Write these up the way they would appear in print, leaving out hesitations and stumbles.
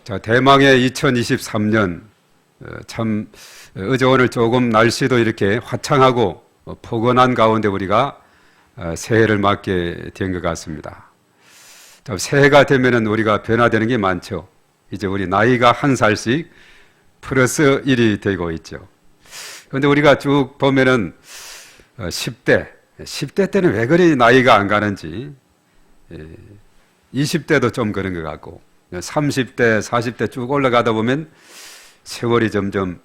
자, 대망의 2023년, 참 어제 오늘 조금 날씨도 이렇게 화창하고 포근한 가운데 우리가 새해를 맞게 된 것 같습니다. 자, 새해가 되면은 우리가 변화되는 게 많죠. 이제 우리 나이가 한 살씩 플러스 1이 되고 있죠. 그런데 우리가 쭉 보면은 10대 때는 왜 그리 나이가 안 가는지, 20대도 좀 그런 것 같고 30대, 40대 쭉 올라가다 보면 세월이 점점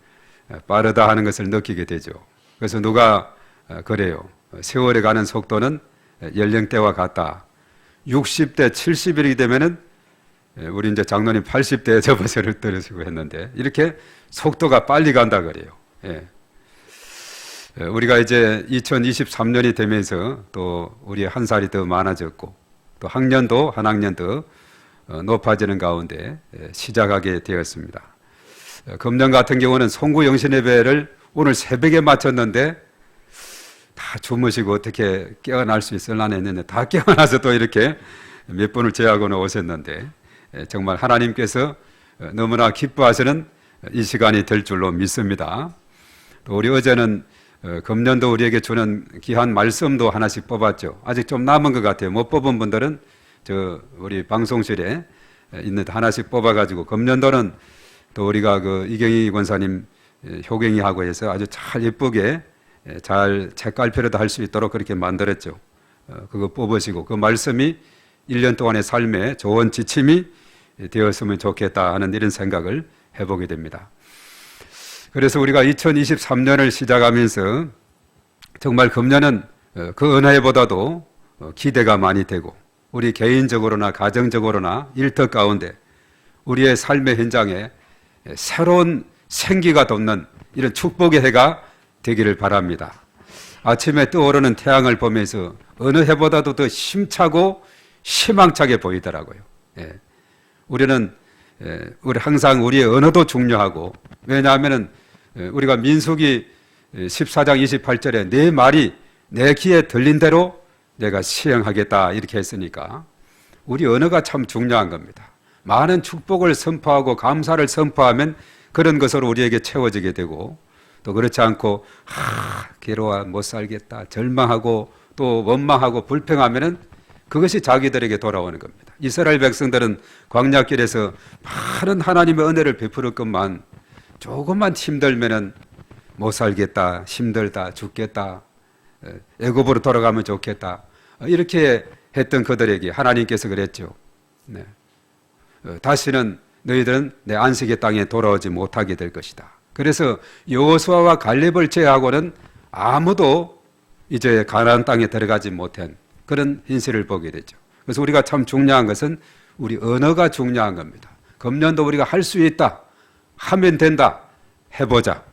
빠르다 하는 것을 느끼게 되죠. 그래서 누가 그래요. 세월이 가는 속도는 연령대와 같다. 60대, 70일이 되면은 우리 이제 장로님 80대에 접어서를 들으시고 했는데 이렇게 속도가 빨리 간다 그래요. 예. 우리가 이제 2023년이 되면서 또 우리 한 살이 더 많아졌고 또 학년도 한 학년 더 높아지는 가운데 시작하게 되었습니다. 금년 같은 경우는 송구 영신예배를 오늘 새벽에 마쳤는데 다 주무시고 어떻게 깨어날 수 있을라 했는데 다 깨어나서 또 이렇게 몇 분을 제하고는 오셨는데 정말 하나님께서 너무나 기뻐하시는 이 시간이 될 줄로 믿습니다. 또 우리 어제는 금년도 우리에게 주는 귀한 말씀도 하나씩 뽑았죠. 아직 좀 남은 것 같아요. 못 뽑은 분들은 저 우리 방송실에 있는 하나씩 뽑아가지고 금년도는 또 우리가 그 이경희 권사님 효경이하고 해서 아주 잘 예쁘게 잘 책갈피로도 할 수 있도록 그렇게 만들었죠. 그거 뽑으시고 그 말씀이 1년 동안의 삶에 좋은 지침이 되었으면 좋겠다 하는 이런 생각을 해보게 됩니다. 그래서 우리가 2023년을 시작하면서 정말 금년은 그 어느 해보다도 기대가 많이 되고 우리 개인적으로나 가정적으로나 일터 가운데 우리의 삶의 현장에 새로운 생기가 돋는 이런 축복의 해가 되기를 바랍니다. 아침에 떠오르는 태양을 보면서 어느 해보다도 더 힘차고 희망차게 보이더라고요. 예. 우리는 우리 항상 우리의 언어도 중요하고 왜냐하면은 우리가 민수기 14장 28절에 내 말이 내 귀에 들린 대로 내가 시행하겠다 이렇게 했으니까 우리 언어가 참 중요한 겁니다. 많은 축복을 선포하고 감사를 선포하면 그런 것으로 우리에게 채워지게 되고 또 그렇지 않고 괴로워 못 살겠다 절망하고 또 원망하고 불평하면은 그것이 자기들에게 돌아오는 겁니다. 이스라엘 백성들은 광야길에서 많은 하나님의 은혜를 베풀었건만 조금만 힘들면은 못 살겠다, 힘들다, 죽겠다, 애굽으로 돌아가면 좋겠다 이렇게 했던 그들에게 하나님께서 그랬죠. 네. 다시는 너희들은 내 안식의 땅에 돌아오지 못하게 될 것이다. 그래서 여호수아와 갈렙을 제외하고는 아무도 이제 가나안 땅에 들어가지 못한 그런 현실을 보게 되죠. 그래서 우리가 참 중요한 것은 우리 언어가 중요한 겁니다. 금년도 우리가 할 수 있다, 하면 된다, 해보자.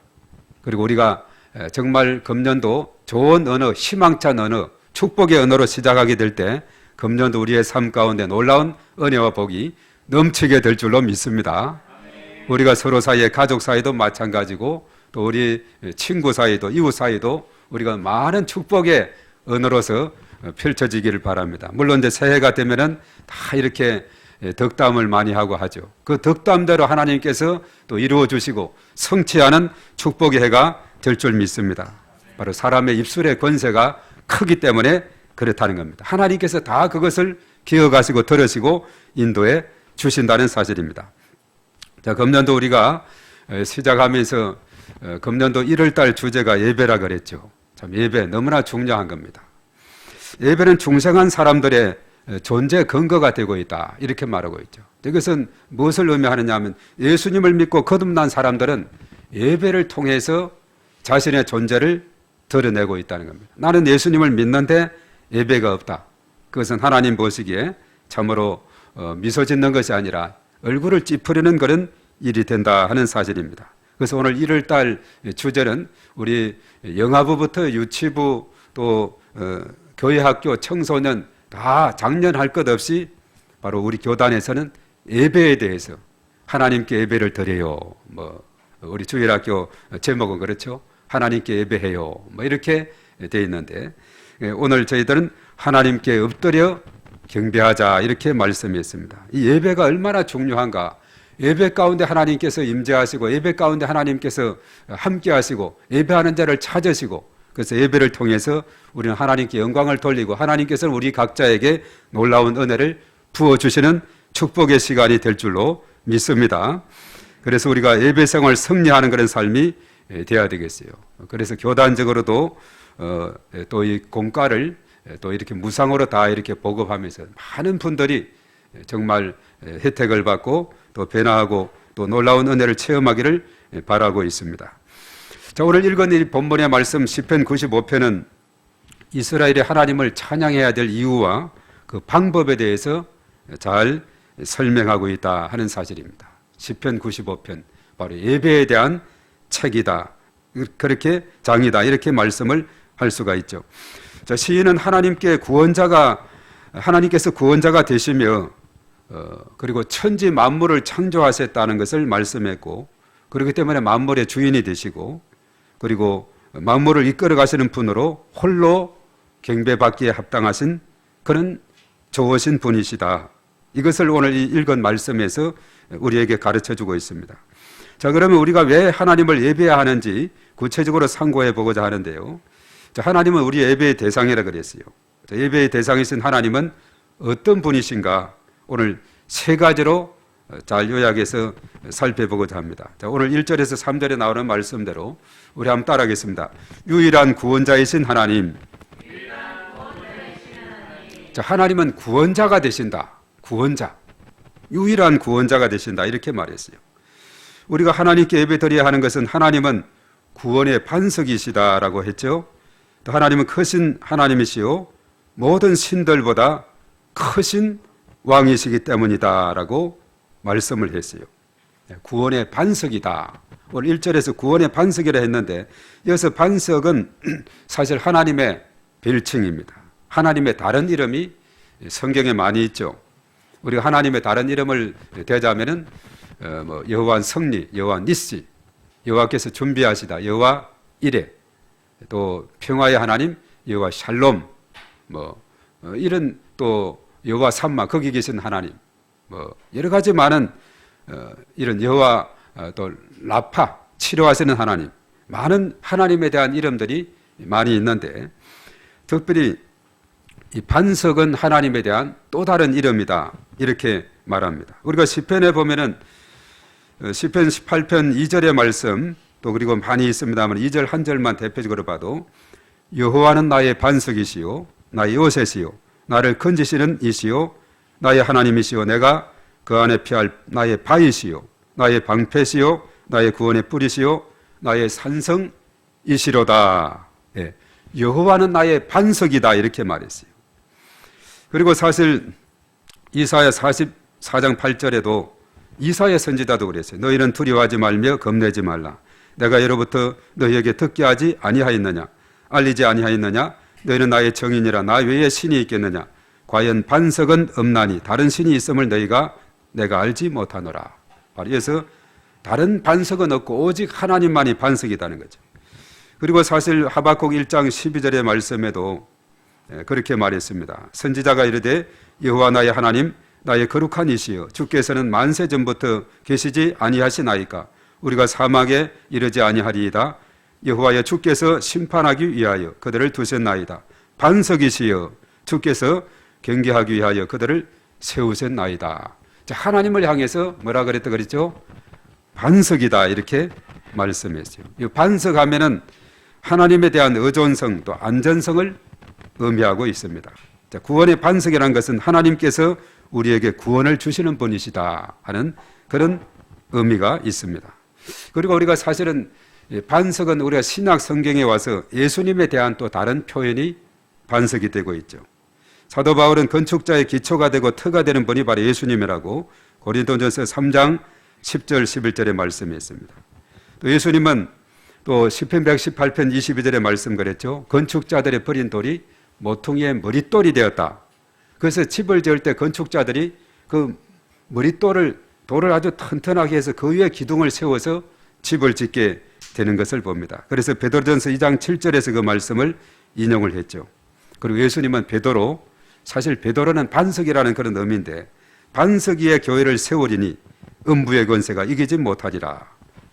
그리고 우리가 정말 금년도 좋은 언어, 희망찬 언어, 축복의 언어로 시작하게 될 때 금년도 우리의 삶 가운데 놀라운 은혜와 복이 넘치게 될 줄로 믿습니다. 우리가 서로 사이에 가족 사이도 마찬가지고 또 우리 친구 사이도 이웃 사이도 우리가 많은 축복의 언어로서 펼쳐지기를 바랍니다. 물론 이제 새해가 되면은 다 이렇게 덕담을 많이 하고 하죠. 그 덕담대로 하나님께서 또 이루어 주시고 성취하는 축복의 해가 될 줄 믿습니다. 바로 사람의 입술의 권세가 크기 때문에 그렇다는 겁니다. 하나님께서 다 그것을 기억하시고 들으시고 인도해 주신다는 사실입니다. 자, 금년도 우리가 시작하면서 금년도 1월달 주제가 예배라 그랬죠. 참 예배 너무나 중요한 겁니다. 예배는 중생한 사람들의 존재 근거가 되고 있다 이렇게 말하고 있죠. 이것은 무엇을 의미하느냐 하면 예수님을 믿고 거듭난 사람들은 예배를 통해서 자신의 존재를 드러내고 있다는 겁니다. 나는 예수님을 믿는데 예배가 없다. 그것은 하나님 보시기에 참으로 미소 짓는 것이 아니라 얼굴을 찌푸리는 그런 일이 된다 하는 사실입니다. 그래서 오늘 1월달 주제는 우리 영아부부터 유치부 또 교회학교 청소년 다 작년할 것 없이 바로 우리 교단에서는 예배에 대해서 하나님께 예배를 드려요. 뭐 우리 주일학교 제목은 그렇죠. 하나님께 예배해요. 뭐 이렇게 돼 있는데 오늘 저희들은 하나님께 엎드려 경배하자 이렇게 말씀했습니다. 이 예배가 얼마나 중요한가. 예배 가운데 하나님께서 임재하시고 예배 가운데 하나님께서 함께 하시고 예배하는 자를 찾으시고 그래서 예배를 통해서 우리는 하나님께 영광을 돌리고 하나님께서는 우리 각자에게 놀라운 은혜를 부어주시는 축복의 시간이 될 줄로 믿습니다. 그래서 우리가 예배 생활 승리하는 그런 삶이 되어야 되겠어요. 그래서 교단적으로도 또 이 공과를 또 이렇게 무상으로 다 이렇게 보급하면서 많은 분들이 정말 혜택을 받고 또 변화하고 또 놀라운 은혜를 체험하기를 바라고 있습니다. 자, 오늘 읽은 이 본문의 말씀 시편 95편은 이스라엘이 하나님을 찬양해야 될 이유와 그 방법에 대해서 잘 설명하고 있다 하는 사실입니다. 시편 95편 바로 예배에 대한 책이다. 그렇게 장이다. 이렇게 말씀을 할 수가 있죠. 자, 시인은 하나님께서 구원자가 되시며 그리고 천지 만물을 창조하셨다는 것을 말씀했고 그렇기 때문에 만물의 주인이 되시고 그리고 만물을 이끌어 가시는 분으로 홀로 경배받기에 합당하신 그런 좋으신 분이시다. 이것을 오늘 읽은 말씀에서 우리에게 가르쳐 주고 있습니다. 자, 그러면 우리가 왜 하나님을 예배해야 하는지 구체적으로 상고해 보고자 하는데요. 자, 하나님은 우리 예배의 대상이라 그랬어요. 자, 예배의 대상이신 하나님은 어떤 분이신가? 오늘 세 가지로 잘 요약해서 살펴보고자 합니다. 자, 오늘 1절에서 3절에 나오는 말씀대로 우리 한번 따라하겠습니다. 유일한 구원자이신 하나님. 자, 하나님은 구원자가 되신다. 구원자. 유일한 구원자가 되신다. 이렇게 말했어요. 우리가 하나님께 예배드려야 하는 것은 하나님은 구원의 반석이시다라고 했죠. 또 하나님은 크신 하나님이시요 모든 신들보다 크신 왕이시기 때문이다라고 말씀을 했어요. 구원의 반석이다. 오늘 1절에서 구원의 반석이라 했는데 여기서 반석은 사실 하나님의 별칭입니다. 하나님의 다른 이름이 성경에 많이 있죠. 우리가 하나님의 다른 이름을 대자면은 여호와 승리, 여호와 니시, 여호와께서 준비하시다, 여호와 이레, 또 평화의 하나님, 여호와 샬롬, 이런 또 여호와 삼마, 거기 계신 하나님, 여러 가지 많은 이런 여호와 또 라파, 치료하시는 하나님, 많은 하나님에 대한 이름들이 많이 있는데 특별히 이 반석은 하나님에 대한 또 다른 이름이다 이렇게 말합니다. 우리가 시편에 보면은 시편 18편 2절의 말씀 또 그리고 많이 있습니다만 2절 한 절만 대표적으로 봐도 여호와는 나의 반석이시요 나의 요새시요 나를 건지시는 이시요 나의 하나님이시요 내가 그 안에 피할 나의 바위시요 나의 방패시요 나의 구원의 뿌리시요 나의 산성이시로다. 예. 여호와는 나의 반석이다 이렇게 말했어요. 그리고 사실 이사야 44장 8절에도 이사야 선지자도 그랬어요. 너희는 두려워하지 말며 겁내지 말라. 내가 예로부터 너희에게 듣게 하지 아니하였느냐 알리지 아니하였느냐 너희는 나의 정인이라 나 외에 신이 있겠느냐 과연 반석은 없나니 다른 신이 있음을 내가 알지 못하노라. 그래서 다른 반석은 없고 오직 하나님만이 반석이라는 거죠. 그리고 사실 하박국 1장 12절의 말씀에도 그렇게 말했습니다. 선지자가 이르되 여호와 나의 하나님 나의 거룩한 이시여 주께서는 만세 전부터 계시지 아니하시나이까 우리가 사막에 이르지 아니하리이다. 여호와여 주께서 심판하기 위하여 그들을 두셨나이다. 반석이시여 주께서 경계하기 위하여 그들을 세우셨나이다. 자, 하나님을 향해서 뭐라 그랬죠? 반석이다 이렇게 말씀했어요. 이 반석하면은 하나님에 대한 의존성 또 안전성을 의미하고 있습니다. 자, 구원의 반석이라는 것은 하나님께서 우리에게 구원을 주시는 분이시다 하는 그런 의미가 있습니다. 그리고 우리가 사실은 반석은 우리가 신약 성경에 와서 예수님에 대한 또 다른 표현이 반석이 되고 있죠. 사도 바울은 건축자의 기초가 되고 터가 되는 분이 바로 예수님이라고 고린도전서 3장 10절 11절에 말씀했습니다. 또 예수님은 또 시편 118편 22절에 말씀 그랬죠. 건축자들의 버린 돌이 모퉁이의 머릿돌이 되었다. 그래서 집을 지을 때 건축자들이 그 머릿돌을 아주 튼튼하게 해서 그 위에 기둥을 세워서 집을 짓게 되는 것을 봅니다. 그래서 베드로전서 2장 7절에서 그 말씀을 인용을 했죠. 그리고 예수님은 사실 베드로는 반석이라는 그런 의미인데 반석 위에 교회를 세우리니 음부의 권세가 이기지 못하리라.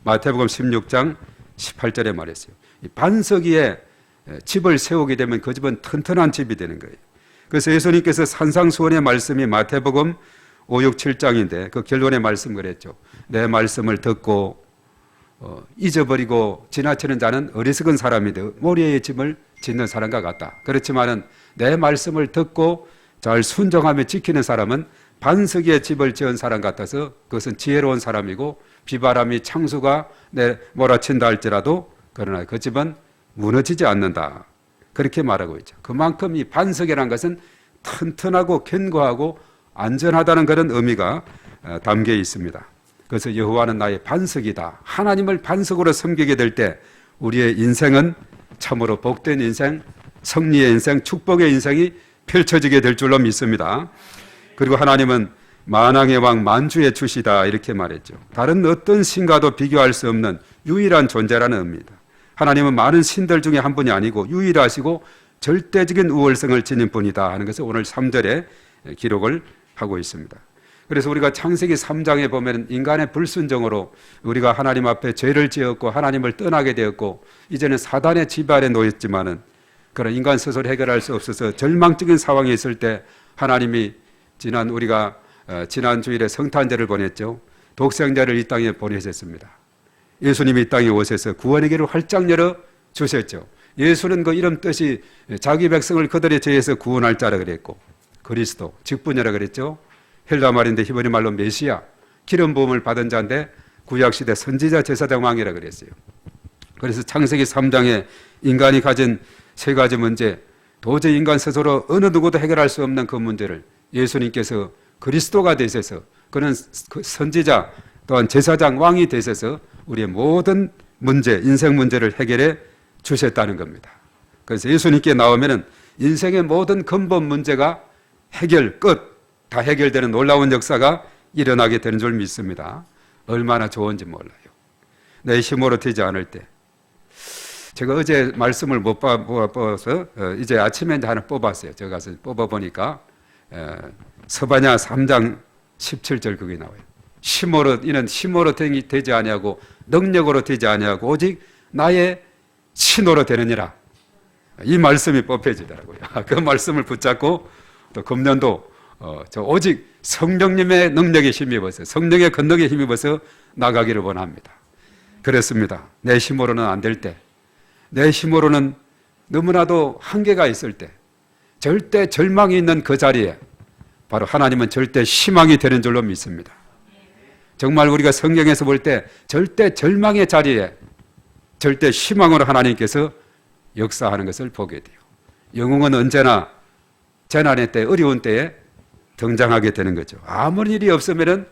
마태복음 16장 18절에 말했어요. 반석 위에 집을 세우게 되면 그 집은 튼튼한 집이 되는 거예요. 그래서 예수님께서 산상수훈의 말씀이 마태복음 5, 6, 7장인데 그 결론의 말씀 그랬죠. 내 말씀을 듣고 잊어버리고 지나치는 자는 어리석은 사람이되 모래의 집을 짓는 사람과 같다. 그렇지만은 내 말씀을 듣고 잘 순종하며 지키는 사람은 반석 위에 집을 지은 사람 같아서 그것은 지혜로운 사람이고 비바람이 창수가 몰아친다 할지라도 그러나 그 집은 무너지지 않는다. 그렇게 말하고 있죠. 그만큼 이 반석이라는 것은 튼튼하고 견고하고 안전하다는 그런 의미가 담겨 있습니다. 그래서 여호와는 나의 반석이다. 하나님을 반석으로 섬기게 될 때 우리의 인생은 참으로 복된 인생, 승리의 인생, 축복의 인생이 펼쳐지게 될 줄로 믿습니다. 그리고 하나님은 만왕의 왕 만주의 주시다 이렇게 말했죠. 다른 어떤 신과도 비교할 수 없는 유일한 존재라는 의미입니다. 하나님은 많은 신들 중에 한 분이 아니고 유일하시고 절대적인 우월성을 지닌 분이다 하는 것을 오늘 3절에 기록을 하고 있습니다. 그래서 우리가 창세기 3장에 보면 인간의 불순종으로 우리가 하나님 앞에 죄를 지었고 하나님을 떠나게 되었고 이제는 사단의 지배 아래 놓였지만은 그런 인간 스스로 해결할 수 없어서 절망적인 상황에 있을 때 하나님이 우리가 지난 주일에 성탄절을 보냈죠. 독생자를 이 땅에 보내셨습니다. 예수님이 이 땅에 오셔서 구원의 길을 활짝 열어 주셨죠. 예수는 그 이름 뜻이 자기 백성을 그들의 죄에서 구원할 자라 그랬고 그리스도, 직분이라 그랬죠. 헬라 말인데 히브리 말로 메시아, 기름 부음을 받은 자인데 구약시대 선지자 제사장 왕이라 그랬어요. 그래서 창세기 3장에 인간이 가진 세 가지 문제, 도저히 인간 스스로 어느 누구도 해결할 수 없는 그 문제를 예수님께서 그리스도가 되셔서 그는 선지자 또한 제사장 왕이 되셔서 우리의 모든 문제, 인생 문제를 해결해 주셨다는 겁니다. 그래서 예수님께 나오면은 인생의 모든 근본 문제가 해결, 끝 다 해결되는 놀라운 역사가 일어나게 되는 줄 믿습니다. 얼마나 좋은지 몰라요. 내 힘으로 되지 않을 때. 제가 어제 말씀을 못 뽑아서 이제 아침에 하나 뽑았어요. 제가 가서 뽑아보니까 서바냐 3장 17절 그게 나와요. 이는 힘으로 되지 아니하고 능력으로 되지 아니하고 오직 나의 신으로 되느니라. 이 말씀이 뽑혀지더라고요. 그 말씀을 붙잡고 또 금년도 오직 성령님의 능력에 힘입어서 성령의 권능에 힘입어서 나가기를 원합니다. 그렇습니다. 내 힘으로는 안 될 때, 내 힘으로는 너무나도 한계가 있을 때, 절대 절망이 있는 그 자리에 바로 하나님은 절대 희망이 되는 줄로 믿습니다. 정말 우리가 성경에서 볼 때 절대 절망의 자리에 절대 희망으로 하나님께서 역사하는 것을 보게 돼요. 영웅은 언제나 재난의 때, 어려운 때에 등장하게 되는 거죠. 아무런 일이 없으면은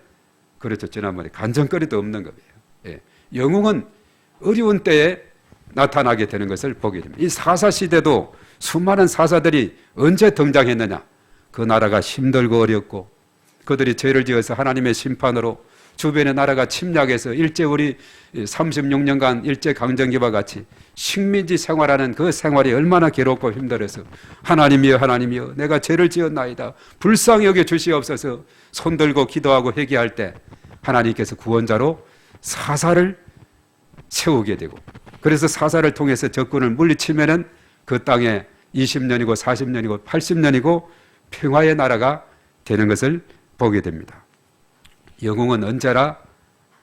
그렇죠. 지난번에 간정거리도 없는 거예요. 예. 영웅은 어려운 때에 나타나게 되는 것을 보게 됩니다. 이 사사 시대도 수많은 사사들이 언제 등장했느냐? 그 나라가 힘들고 어렵고 그들이 죄를 지어서 하나님의 심판으로 주변의 나라가 침략해서 일제 우리 36년간 일제 강점기와 같이 식민지 생활하는 그 생활이 얼마나 괴롭고 힘들어서 하나님이여 하나님이여 내가 죄를 지었나이다 불쌍히 여겨 주시옵소서 손들고 기도하고 회개할 때 하나님께서 구원자로 사사를 세우게 되고 그래서 사사를 통해서 적군을 물리치면은 그 땅에 20년이고 40년이고 80년이고 평화의 나라가 되는 것을 보게 됩니다. 영웅은 언제나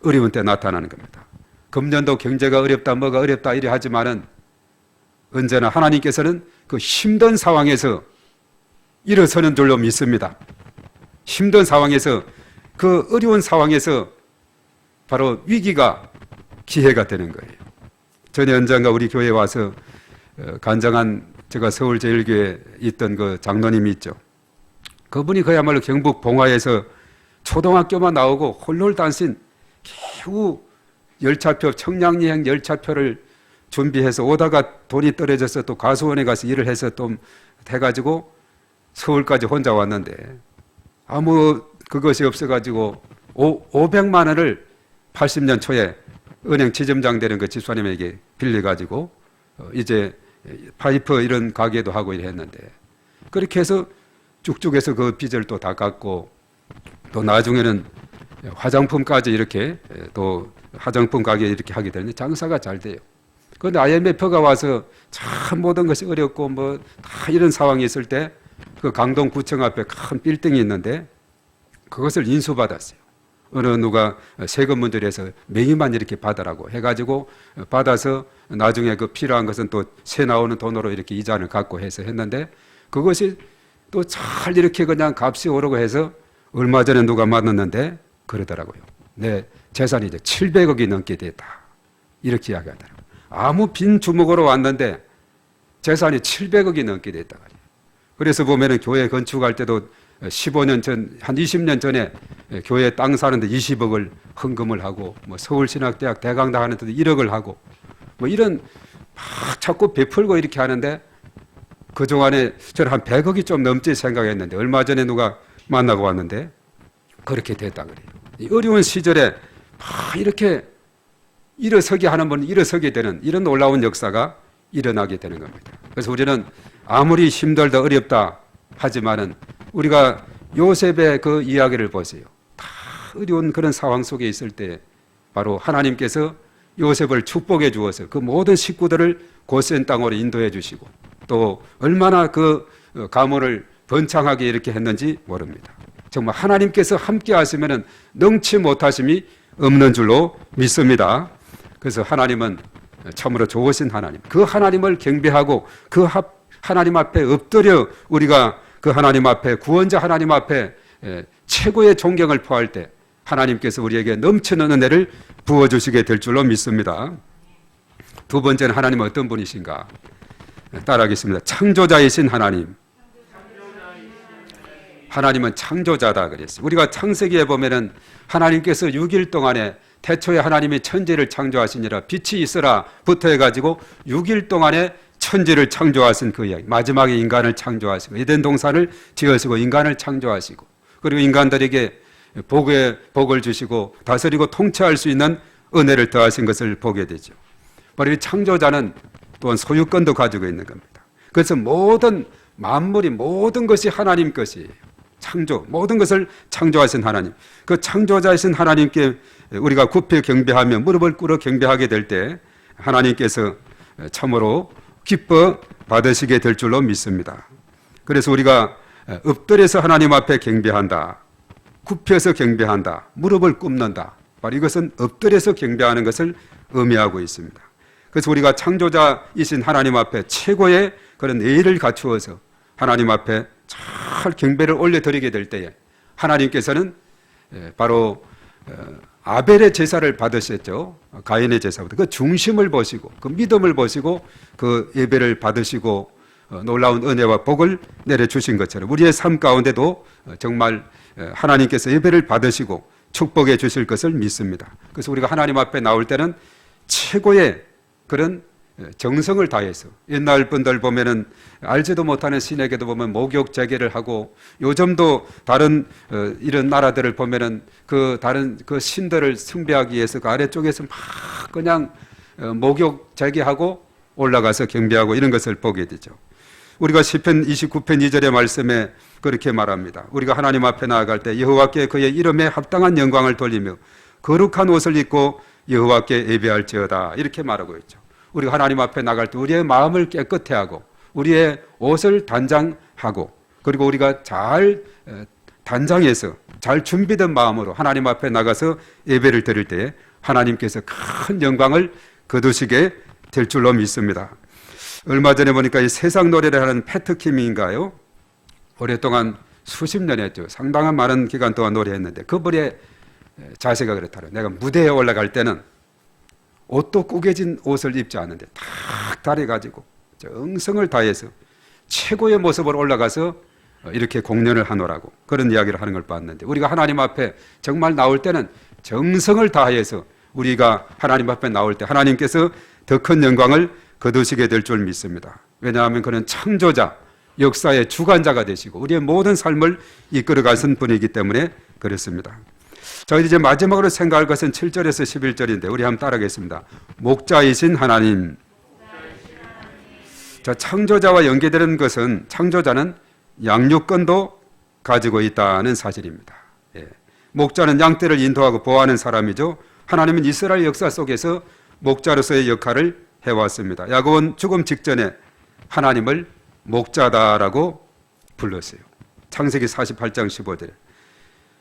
어려운 때 나타나는 겁니다. 금년도 경제가 어렵다 뭐가 어렵다 이래 하지만은 언제나 하나님께서는 그 힘든 상황에서 일어서는 줄로 믿습니다. 힘든 상황에서 그 어려운 상황에서 바로 위기가 기회가 되는 거예요. 전에 언젠가 우리 교회에 와서 간증한 제가 서울제일교회에 있던 그 장로님이 있죠. 그분이 그야말로 경북 봉화에서 초등학교만 나오고 홀롤단신 겨우 열차표 청량여행 열차표를 준비해서 오다가 돈이 떨어져서 또 가수원에 가서 일을 해서 또 해가지고 서울까지 혼자 왔는데 아무 그것이 없어가지고 500만 원을 80년 초에 은행 지점장 되는 그 집사님에게 빌려가지고 이제 파이프 이런 가게도 하고 이랬는데 그렇게 해서 쭉쭉 해서 그 빚을 또 다 갚고 또 나중에는 화장품까지 이렇게 또 화장품 가게 이렇게 하게 되는데 장사가 잘 돼요. 그런데 IMF가 와서 참 모든 것이 어렵고 뭐 다 이런 상황이 있을 때 그 강동구청 앞에 큰 빌딩이 있는데 그것을 인수받았어요. 어느 누가 세금 문제를 해서 명의만 이렇게 받으라고 해가지고 받아서 나중에 그 필요한 것은 또 새 나오는 돈으로 이렇게 이자를 갖고 해서 했는데 그것이 또 잘 이렇게 그냥 값이 오르고 해서 얼마 전에 누가 만났는데 그러더라고요. 내 재산이 이제 700억이 넘게 됐다. 이렇게 이야기하더라고요. 아무 빈 주먹으로 왔는데 재산이 700억이 넘게 됐다. 그래서 보면은 교회 건축할 때도 15년 전, 한 20년 전에 교회 땅 사는데 20억을 헌금을 하고, 뭐 서울신학대학 대강당 하는 데도 1억을 하고, 뭐 이런 막 자꾸 베풀고 이렇게 하는데 그동안에 저는 한 100억이 좀 넘지 생각했는데 얼마 전에 누가 만나고 왔는데 그렇게 됐다 그래요. 이 어려운 시절에 막 이렇게 일어서게 하는 분은 일어서게 되는 이런 놀라운 역사가 일어나게 되는 겁니다. 그래서 우리는 아무리 힘들다 어렵다 하지만은 우리가 요셉의 그 이야기를 보세요. 다 어려운 그런 상황 속에 있을 때 바로 하나님께서 요셉을 축복해 주어서 그 모든 식구들을 고센 땅으로 인도해 주시고 또 얼마나 그 가문을 번창하게 이렇게 했는지 모릅니다. 정말 하나님께서 함께 하시면은 능치 못하심이 없는 줄로 믿습니다. 그래서 하나님은 참으로 좋으신 하나님, 그 하나님을 경배하고 그 하나님 앞에 엎드려 우리가 그 하나님 앞에 구원자 하나님 앞에 최고의 존경을 표할 때 하나님께서 우리에게 넘치는 은혜를 부어주시게 될 줄로 믿습니다. 두 번째는 하나님은 어떤 분이신가? 따라하겠습니다. 창조자이신 하나님. 하나님은 창조자다 그랬어요. 우리가 창세기에 보면은 하나님께서 6일 동안에 태초에 하나님이 천지를 창조하시니라 빛이 있으라 부터 해가지고 6일 동안에 천지를 창조하신 그 이야기. 마지막에 인간을 창조하시고 에덴 동산을 지으시고 인간을 창조하시고 그리고 인간들에게 복을 주시고 다스리고 통치할 수 있는 은혜를 더하신 것을 보게 되죠. 바로 이 창조자는 또한 소유권도 가지고 있는 겁니다. 그래서 모든 만물이 모든 것이 하나님 것이에요. 창조, 모든 것을 창조하신 하나님. 그 창조자이신 하나님께 우리가 굽혀 경배하며 무릎을 꿇어 경배하게 될 때 하나님께서 참으로 기뻐 받으시게 될 줄로 믿습니다. 그래서 우리가 엎드려서 하나님 앞에 경배한다. 굽혀서 경배한다. 무릎을 꿇는다. 바로 이것은 엎드려서 경배하는 것을 의미하고 있습니다. 그래서 우리가 창조자이신 하나님 앞에 최고의 그런 예의를 갖추어서 하나님 앞에 잘 경배를 올려드리게 될 때에 하나님께서는 바로 아벨의 제사를 받으셨죠. 가인의 제사보다 그 중심을 보시고 그 믿음을 보시고 그 예배를 받으시고 놀라운 은혜와 복을 내려주신 것처럼 우리의 삶 가운데도 정말 하나님께서 예배를 받으시고 축복해 주실 것을 믿습니다. 그래서 우리가 하나님 앞에 나올 때는 최고의 그런 정성을 다해서 옛날 분들 보면은 알지도 못하는 신에게도 보면 목욕 제계를 하고 요즘도 다른 이런 나라들을 보면은 그 다른 그 신들을 숭배하기 위해서 그 아래쪽에서 막 그냥 목욕 제계하고 올라가서 경배하고 이런 것을 보게 되죠. 우리가 시편 29편 2절의 말씀에 그렇게 말합니다. 우리가 하나님 앞에 나아갈 때 여호와께 그의 이름에 합당한 영광을 돌리며 거룩한 옷을 입고 여호와께 예배할지어다 이렇게 말하고 있죠. 우리가 하나님 앞에 나갈 때 우리의 마음을 깨끗해 하고 우리의 옷을 단장하고 그리고 우리가 잘 단장해서 잘 준비된 마음으로 하나님 앞에 나가서 예배를 드릴 때 하나님께서 큰 영광을 거두시게 될 줄로 믿습니다. 얼마 전에 보니까 이 세상 노래를 하는 패트킴인가요? 오랫동안 수십 년 했죠. 상당한 많은 기간 동안 노래했는데 그분의 자세가 그렇더라고요. 내가 무대에 올라갈 때는 옷도 꾸겨진 옷을 입지 않는데 탁 다려가지고 정성을 다해서 최고의 모습으로 올라가서 이렇게 공연을 하노라고 그런 이야기를 하는 걸 봤는데 우리가 하나님 앞에 정말 나올 때는 정성을 다해서 우리가 하나님 앞에 나올 때 하나님께서 더 큰 영광을 거두시게 될 줄 믿습니다. 왜냐하면 그는 창조자, 역사의 주관자가 되시고 우리의 모든 삶을 이끌어 가신 분이기 때문에 그렇습니다. 자, 이제 마지막으로 생각할 것은 7절에서 11절인데 우리 한번 따라하겠습니다. 목자이신 하나님. 자, 창조자와 연계되는 것은 창조자는 양육권도 가지고 있다는 사실입니다. 예. 목자는 양떼를 인도하고 보호하는 사람이죠. 하나님은 이스라엘 역사 속에서 목자로서의 역할을 해왔습니다. 야곱은 죽음 직전에 하나님을 목자다라고 불렀어요. 창세기 48장 15절에.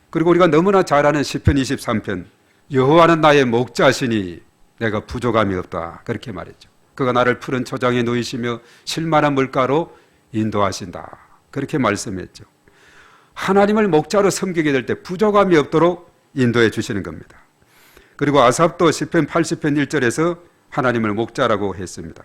그리고 우리가 너무나 잘 아는 시편 23편, 여호와는 나의 목자시니 내가 부족함이 없다, 그렇게 말했죠. 그가 나를 푸른 초장에 누이시며 실만한 물가로 인도하신다, 그렇게 말씀했죠. 하나님을 목자로 섬기게 될 때 부족함이 없도록 인도해 주시는 겁니다. 그리고 아삽도 시편 80편 1절에서 하나님을 목자라고 했습니다.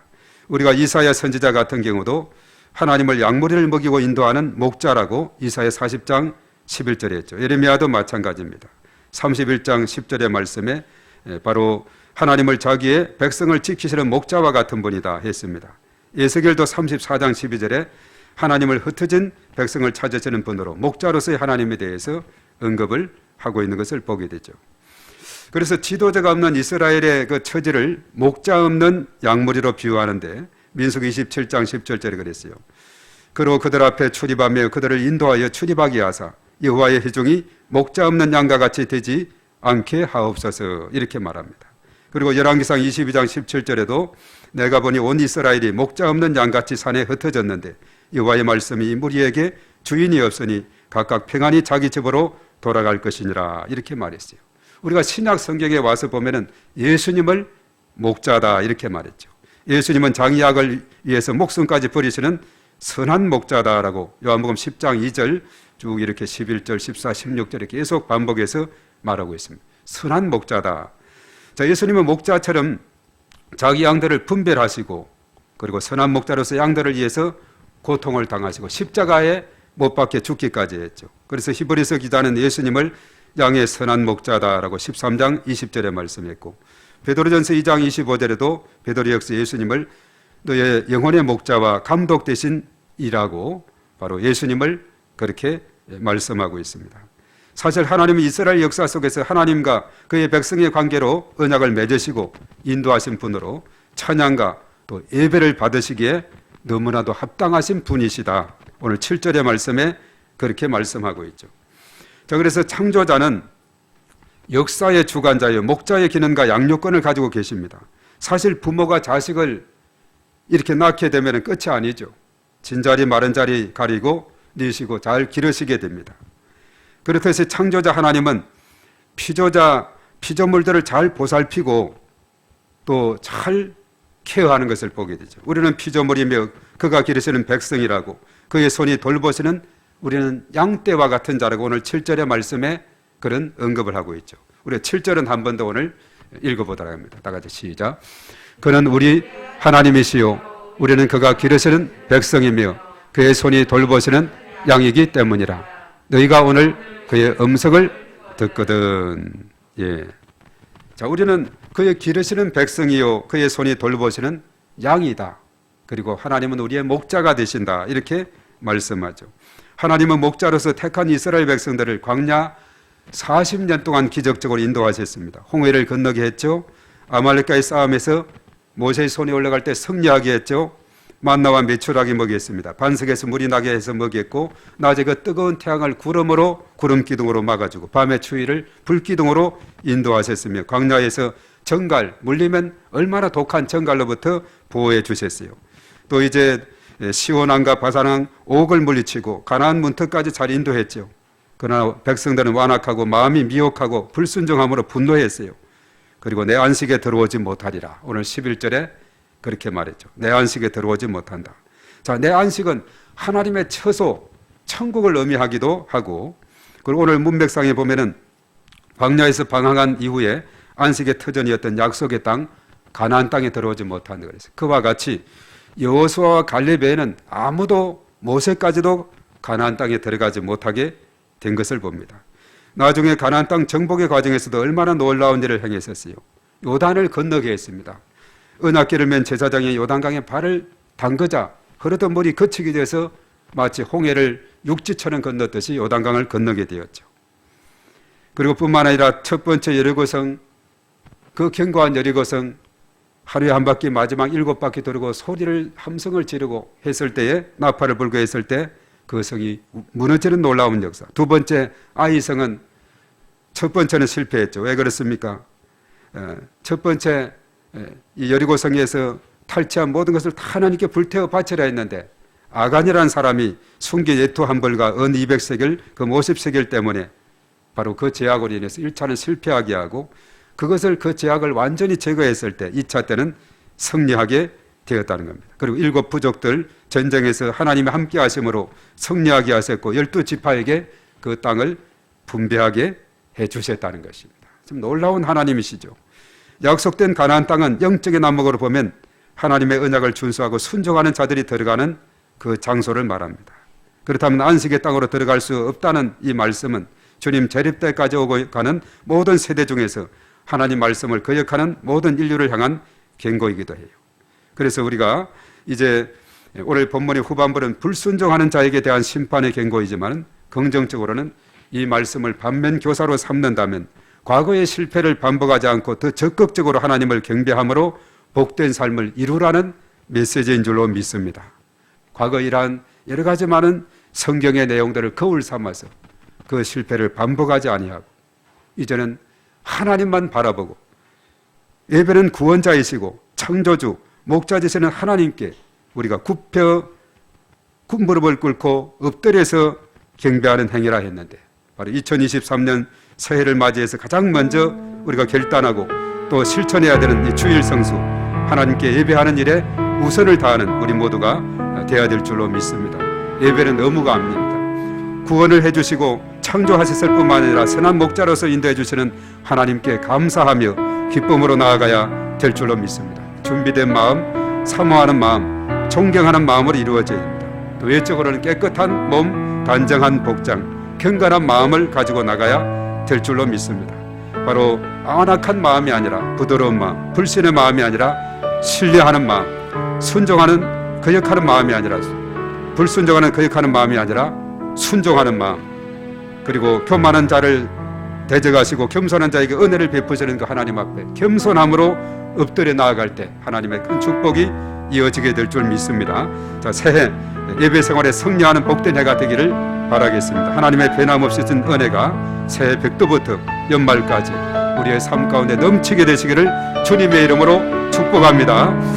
우리가 이사야 선지자 같은 경우도 하나님을 양무리를 먹이고 인도하는 목자라고 이사야 40장 11절에 했죠. 예레미야도 마찬가지입니다. 31장 10절의 말씀에 바로 하나님을 자기의 백성을 지키시는 목자와 같은 분이다 했습니다. 에스겔도 34장 12절에 하나님을 흩어진 백성을 찾으시는 분으로 목자로서의 하나님에 대해서 언급을 하고 있는 것을 보게 되죠. 그래서 지도자가 없는 이스라엘의 그 처지를 목자 없는 양무리로 비유하는데 민수기 27장 10절에 그랬어요. 그로 그들 앞에 출입하며 그들을 인도하여 출입하게 하사 여호와의 회중이 목자 없는 양과 같이 되지 않게 하옵소서, 이렇게 말합니다. 그리고 열왕기상 22장 17절에도 내가 보니 온 이스라엘이 목자 없는 양같이 산에 흩어졌는데 여호와의 말씀이 이 무리에게 주인이 없으니 각각 평안히 자기 집으로 돌아갈 것이니라, 이렇게 말했어요. 우리가 신약 성경에 와서 보면은 예수님을 목자다 이렇게 말했죠. 예수님은 장의학을 위해서 목숨까지 버리시는 선한 목자다라고 요한복음 10장 2절 쭉 이렇게 11절, 14, 16절에 계속 반복해서 말하고 있습니다. 선한 목자다. 자, 예수님은 목자처럼 자기 양들을 분별하시고 그리고 선한 목자로서 양들을 위해서 고통을 당하시고 십자가에 못 박혀 죽기까지 했죠. 그래서 히브리서 기자는 예수님을 양의 선한 목자다라고 13장 20절에 말씀했고, 베드로전서 2장 25절에도 베드로 역시 예수님을 너의 영혼의 목자와 감독 대신 이라고 바로 예수님을 그렇게 말씀하고 있습니다. 사실 하나님은 이스라엘 역사 속에서 하나님과 그의 백성의 관계로 언약을 맺으시고 인도하신 분으로 찬양과 또 예배를 받으시기에 너무나도 합당하신 분이시다. 오늘 7절의 말씀에 그렇게 말씀하고 있죠. 자, 그래서 창조자는 역사의 주관자여 목자의 기능과 양육권을 가지고 계십니다. 사실 부모가 자식을 이렇게 낳게 되면 끝이 아니죠. 진자리 마른 자리 가리고 내시고 잘 기르시게 됩니다. 그렇듯이 창조자 하나님은 피조물들을 잘 보살피고 또 잘 케어하는 것을 보게 되죠. 우리는 피조물이며 그가 기르시는 백성이라고, 그의 손이 돌보시는 우리는 양떼와 같은 자라고 오늘 7절의 말씀에 그런 언급을 하고 있죠. 우리 7절은 한 번 더 오늘 읽어보도록 합니다. 다 같이 시작. 그는 우리 하나님이시요 우리는 그가 기르시는 백성이며 그의 손이 돌보시는 양이기 때문이라. 너희가 오늘 그의 음성을 듣거든. 예. 자, 우리는 그의 기르시는 백성이요 그의 손이 돌보시는 양이다. 그리고 하나님은 우리의 목자가 되신다. 이렇게 말씀하죠. 하나님은 목자로서 택한 이스라엘 백성들을 광야 40년 동안 기적적으로 인도하셨습니다. 홍해를 건너게 했죠. 아말렉과의 싸움에서 모세의 손이 올라갈 때 승리하게 했죠. 만나와 메추라기 먹였습니다. 반석에서 물이 나게 해서 먹였고, 낮에 그 뜨거운 태양을 구름 기둥으로 막아주고 밤의 추위를 불 기둥으로 인도하셨으며 광야에서 정갈, 물리면 얼마나 독한 정갈로부터 보호해 주셨어요. 또 이제 시온왕과 바산왕 옥을 물리치고 가나안 문턱까지 잘 인도했죠. 그러나 백성들은 완악하고 마음이 미혹하고 불순종함으로 분노했어요. 그리고 내 안식에 들어오지 못하리라. 오늘 11절에 그렇게 말했죠. 내 안식에 들어오지 못한다. 자, 내 안식은 하나님의 처소, 천국을 의미하기도 하고, 그리고 오늘 문맥상에 보면은 광야에서 방황한 이후에 안식의 터전이었던 약속의 땅 가나안 땅에 들어오지 못한다 그랬어요. 그와 같이 여호수아와 갈렙 외에는 아무도 모세까지도 가나안 땅에 들어가지 못하게 된 것을 봅니다. 나중에 가나안 땅 정복의 과정에서도 얼마나 놀라운 일을 행했었어요. 요단을 건너게 했습니다. 언약궤를 맨 제사장이 요단강에 발을 담그자 흐르던 물이 그치게 돼서 마치 홍해를 육지처럼 건넜듯이 요단강을 건너게 되었죠. 그리고 뿐만 아니라 첫 번째 여리고성, 그 견고한 여리고성 하루에 한 바퀴 마지막 7바퀴 돌고 소리를 함성을 지르고 했을 때에, 나팔을 불고 했을 때 그 성이 무너지는 놀라운 역사. 두 번째 아이성은 첫 번째는 실패했죠. 왜 그렇습니까? 첫 번째 이 여리고성에서 탈취한 모든 것을 다 하나님께 불태워 바치라 했는데 아간이라는 사람이 순교 예토 한 벌과 은 200세겔, 금 50세겔 때문에 바로 그 제약으로 인해서 1차는 실패하게 하고 그것을 그 제약을 완전히 제거했을 때 2차 때는 승리하게 되었다는 겁니다. 그리고 7 부족들 전쟁에서 하나님이 함께 하심으로 승리하게 하셨고 12지파에게 그 땅을 분배하게 해 주셨다는 것입니다. 좀 놀라운 하나님이시죠. 약속된 가나안 땅은 영적인 안목으로 보면 하나님의 언약을 준수하고 순종하는 자들이 들어가는 그 장소를 말합니다. 그렇다면 안식의 땅으로 들어갈 수 없다는 이 말씀은 주님 재림 때까지 오고 가는 모든 세대 중에서 하나님 말씀을 거역하는 모든 인류를 향한 경고이기도 해요. 그래서 우리가 이제 오늘 본문의 후반부는 불순종하는 자에게 대한 심판의 경고이지만 긍정적으로는 이 말씀을 반면 교사로 삼는다면 과거의 실패를 반복하지 않고 더 적극적으로 하나님을 경배함으로 복된 삶을 이루라는 메시지인 줄로 믿습니다. 과거 이러한 여러 가지 많은 성경의 내용들을 거울 삼아서 그 실패를 반복하지 아니하고 이제는 하나님만 바라보고 예배는 구원자이시고 창조주, 목자지시는 하나님께 우리가 굽혀 무릎을 꿇고 엎드려서 경배하는 행위라 했는데 바로 2023년 새해를 맞이해서 가장 먼저 우리가 결단하고 또 실천해야 되는 이 주일 성수 하나님께 예배하는 일에 우선을 다하는 우리 모두가 되어야 될 줄로 믿습니다. 예배는 의무가 아닙니다. 구원을 해주시고 창조하셨을 뿐만 아니라 선한 목자로서 인도해 주시는 하나님께 감사하며 기쁨으로 나아가야 될 줄로 믿습니다. 준비된 마음, 사모하는 마음, 존경하는 마음으로 이루어져야 됩니다. 또 외적으로는 깨끗한 몸, 단정한 복장, 경건한 마음을 가지고 나가야 될 줄로 믿습니다. 바로 안악한 마음이 아니라 부드러운 마음, 불신의 마음이 아니라 신뢰하는 마음, 순종하는 거역하는 마음이 아니라 불순종하는 거역하는 마음이 아니라 순종하는 마음, 그리고 교만한 자를 대적하시고 겸손한 자에게 은혜를 베푸시는 그 하나님 앞에 겸손함으로 엎드려 나아갈 때 하나님의 큰 축복이 이어지게 될 줄 믿습니다. 자, 새해 예배 생활에 승리하는 복된 해가 되기를 바라겠습니다. 하나님의 변함없이 준 은혜가 새해 백도부터 연말까지 우리의 삶 가운데 넘치게 되시기를 주님의 이름으로 축복합니다.